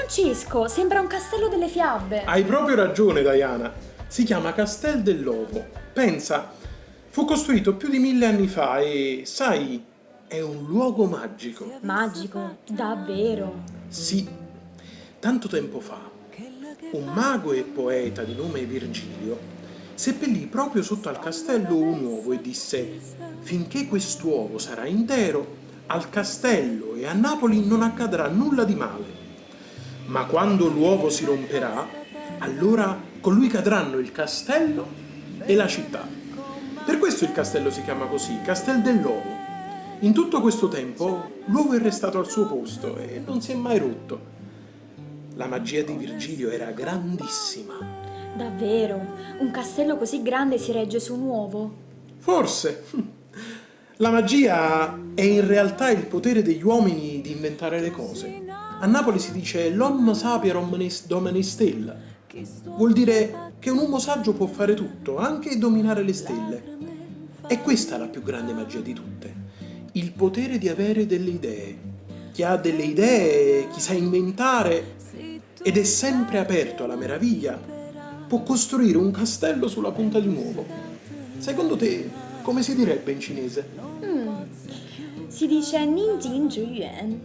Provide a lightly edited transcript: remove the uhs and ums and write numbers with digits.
Francesco, sembra un castello delle fiabe. Hai proprio ragione, Diana. Si chiama Castel dell'Ovo. Pensa, fu costruito più di 1000 anni fa e, sai, è un luogo magico. Magico, davvero. Sì, tanto tempo fa, un mago e poeta di nome Virgilio seppellì proprio sotto al castello un uovo e disse: finché quest'uovo sarà intero, al castello e a Napoli non accadrà nulla di male. Ma quando l'uovo si romperà, allora con lui cadranno il castello e la città. Per questo il castello si chiama così, Castel dell'Ovo. In tutto questo tempo l'uovo è restato al suo posto e non si è mai rotto. La magia di Virgilio era grandissima. Davvero, un castello così grande si regge su un uovo? Forse. La magia è in realtà il potere degli uomini di inventare le cose. A Napoli si dice l'homo sapier omnis domini stella. Vuol dire che un uomo saggio può fare tutto, anche dominare le stelle. E questa è la più grande magia di tutte. Il potere di avere delle idee. Chi ha delle idee, chi sa inventare ed è sempre aperto alla meraviglia, può costruire un castello sulla punta di un uovo. Secondo te, come si direbbe in cinese? Si dice Ninjin Zhiyuan.